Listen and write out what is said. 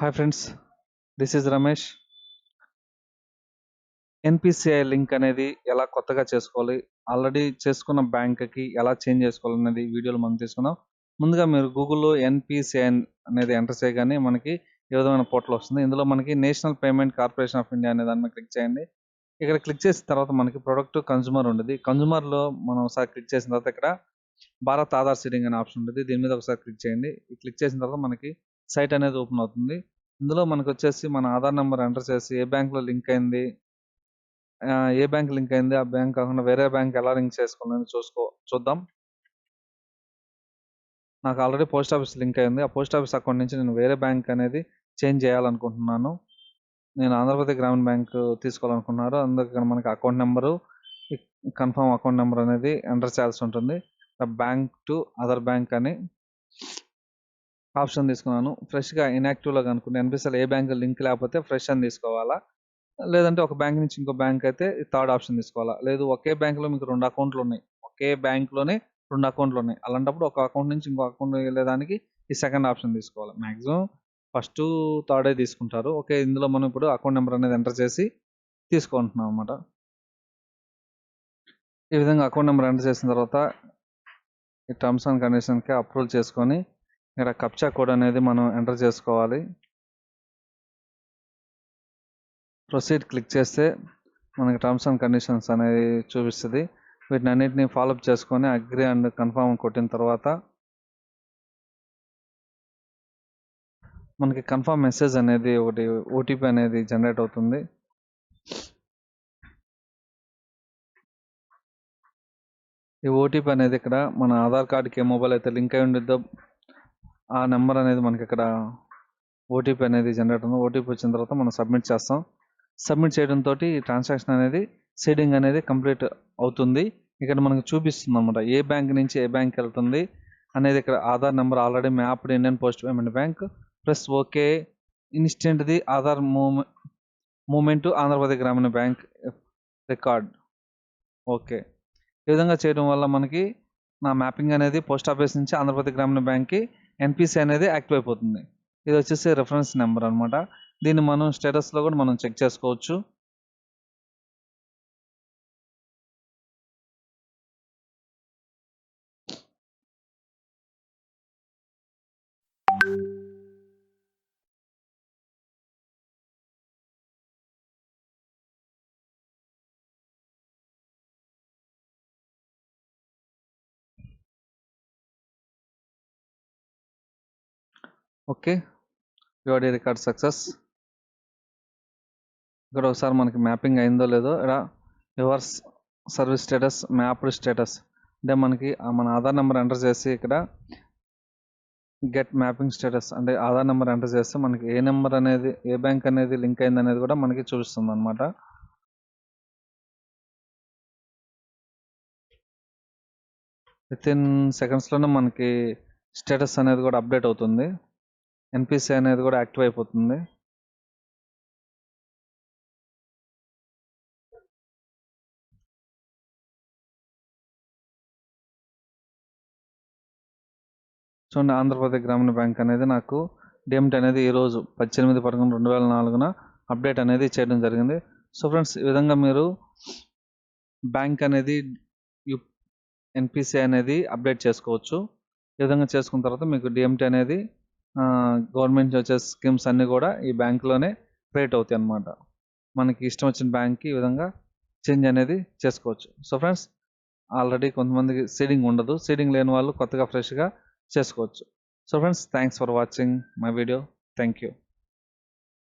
Hi friends, this is Ramesh. NPCI link అనేది ఎలా కొత్తగా చేసుకోవాలి, ఆల్రెడీ చేసుకున్న బ్యాంక్కి ఎలా చేంజ్ చేసుకోవాలనేది వీడియోలో మనం తీసుకున్నాం. ముందుగా మీరు గూగుల్లో ఎన్పిసిఐ అనేది ఎంటర్ చేయగానే మనకి ఏ విధమైన పోర్టల్ వస్తుంది. ఇందులో మనకి national payment corporation of India అనే దాని మీద క్లిక్ చేయండి. ఇక్కడ క్లిక్ చేసిన తర్వాత మనకి ప్రొడక్ట్ కన్జ్యూమర్ ఉండేది. కన్జ్యూమర్లో మనం ఒకసారి క్లిక్ చేసిన తర్వాత ఇక్కడ భారత్ ఆధార్ సీడింగ్ అనే ఆప్షన్ ఉంటుంది. దీని మీద ఒకసారి క్లిక్ చేయండి. క్లిక్ చేసిన తర్వాత మనకి సైట్ అనేది ఓపెన్ అవుతుంది. ఇందులో మనకు వచ్చేసి మన ఆధార్ నెంబర్ ఎంటర్ చేసి ఏ బ్యాంక్లో లింక్ అయింది, ఏ బ్యాంక్ లింక్ అయింది, ఆ బ్యాంక్ కాకుండా వేరే బ్యాంక్ ఎలా లింక్ చేసుకోవాలని చూద్దాం. నాకు ఆల్రెడీ పోస్ట్ ఆఫీస్ లింక్ అయింది. ఆ పోస్ట్ ఆఫీస్ అకౌంట్ నుంచి నేను వేరే బ్యాంక్ అనేది చేంజ్ చేయాలనుకుంటున్నాను. నేను ఆంధ్రప్రదేశ్ గ్రామీణ బ్యాంక్ తీసుకోవాలనుకున్నారు. అందుకని మనకి account number, confirm account number అనేది ఎంటర్ చేయాల్సి ఉంటుంది. బ్యాంక్ టు అదర్ బ్యాంక్ అని ఆప్షన్ తీసుకున్నాను. ఫ్రెష్గా ఇన్యాక్టివ్లో కనుక్కుంటే ఎన్పిసిఐలో ఏ బ్యాంక్ లింక్ లేకపోతే ఫ్రెష్ అని తీసుకోవాలా, లేదంటే ఒక బ్యాంక్ నుంచి ఇంకో బ్యాంక్ అయితే థర్డ్ ఆప్షన్ తీసుకోవాలా. లేదు ఒకే బ్యాంక్లో మీకు 2 అకౌంట్లు ఉన్నాయి, ఒకే బ్యాంక్లోనే 2 అకౌంట్లు ఉన్నాయి, అలాంటప్పుడు ఒక అకౌంట్ నుంచి ఇంకో అకౌంట్ వెళ్ళేదానికి ఈ సెకండ్ ఆప్షన్ తీసుకోవాలి. మ్యాక్సిమం ఫస్ట్ థర్డే తీసుకుంటారు. ఓకే, ఇందులో మనం ఇప్పుడు అకౌంట్ నెంబర్ అనేది ఎంటర్ చేసి తీసుకుంటున్నాం అనమాట. ఈ విధంగా అకౌంట్ నెంబర్ ఎంటర్ చేసిన తర్వాత ఈ టర్మ్స్ అండ్ కండిషన్కి అప్రూవల్ చేసుకొని ఇక్కడ కప్చా కోడ్ అనేది మనం ఎంటర్ చేసుకోవాలి. ప్రొసీడ్ క్లిక్ చేస్తే మనకి టర్మ్స్ అండ్ కండిషన్స్ అనేది చూపిస్తుంది. వీటిని అన్నిటిని ఫాలోఅప్ చేసుకొని అగ్రీ అండ్ కన్ఫర్మ్ కొట్టిన తర్వాత మనకి కన్ఫర్మ్ మెసేజ్ అనేది ఒకటి ఓటీపీ అనేది జనరేట్ అవుతుంది. ఈ ఓటీపీ అనేది ఇక్కడ మన ఆధార్ కార్డ్కి ఏ మొబైల్ అయితే లింక్ అయి ఉండిద్దో ఆ నెంబర్ అనేది మనకి ఇక్కడ ఓటీపీ అనేది జనరేట్ అవుతుంది. ఓటీపీ వచ్చిన తర్వాత మనం సబ్మిట్ చేస్తాం. సబ్మిట్ చేయడంతో ఈ ట్రాన్సాక్షన్ అనేది సీడింగ్ అనేది కంప్లీట్ అవుతుంది. ఇక్కడ మనకు చూపిస్తుంది అనమాట ఏ బ్యాంక్ నుంచి ఏ బ్యాంక్ వెళ్తుంది అనేది. ఇక్కడ Aadhaar number already mapped Indian post payment bank plus okay ఇన్స్టెంట్ది Aadhaar moment Andhra Pradesh Grameena bank record. Okay, ఈ విధంగా చేయడం వల్ల మనకి నా మ్యాపింగ్ అనేది పోస్ట్ ఆఫీస్ నుంచి ఆంధ్రప్రదేశ్ గ్రామీణ బ్యాంక్కి ఎన్పిసి అనేది యాక్టివ్ అయిపోతుంది. ఇది వచ్చేసి రెఫరెన్స్ నెంబర్ అనమాట. దీన్ని మనం స్టేటస్లో కూడా మనం చెక్ చేసుకోవచ్చు. Okay, your record success. ఇక్కడ ఒకసారి మనకి మ్యాపింగ్ అయిందో లేదో ఇక్కడ your service status mapped status అంటే మనకి మన ఆధార్ నెంబర్ ఎంటర్ చేసి ఇక్కడ గెట్ మ్యాపింగ్ స్టేటస్ అంటే ఆధార్ నెంబర్ ఎంటర్ చేస్తే మనకి ఏ నెంబర్ అనేది ఏ బ్యాంక్ అనేది లింక్ అయింది అనేది కూడా మనకి చూపిస్తుంది అనమాట. వితిన్ సెకండ్స్లోనే మనకి స్టేటస్ అనేది కూడా అప్డేట్ అవుతుంది. ఎన్పిసి అనేది కూడా యాక్టివ్ అయిపోతుంది. చూడండి, ఆంధ్రప్రదేశ్ గ్రామీణ బ్యాంక్ అనేది నాకు డిఎంటి అనేది ఈరోజు 18/11/2004 అప్డేట్ అనేది చేయడం జరిగింది. సో ఫ్రెండ్స్, ఈ విధంగా మీరు బ్యాంక్ అనేది ఎన్పిసి అనేది అప్డేట్ చేసుకోవచ్చు. ఈ విధంగా చేసుకున్న తర్వాత మీకు డిఎంటి అనేది గవర్నమెంట్ వచ్చే స్కీమ్స్ అన్నీ కూడా ఈ బ్యాంకులోనే క్రియేట్ అవుతాయి అన్నమాట. మనకి ఇష్టం వచ్చిన బ్యాంక్కి ఈ విధంగా చేంజ్ అనేది చేసుకోవచ్చు. సో ఫ్రెండ్స్, ఆల్రెడీ కొంతమందికి సీడింగ్ ఉండదు, సీడింగ్ లేని వాళ్ళు కొత్తగా ఫ్రెష్గా చేసుకోవచ్చు. So friends, thanks for watching my video. Thank you.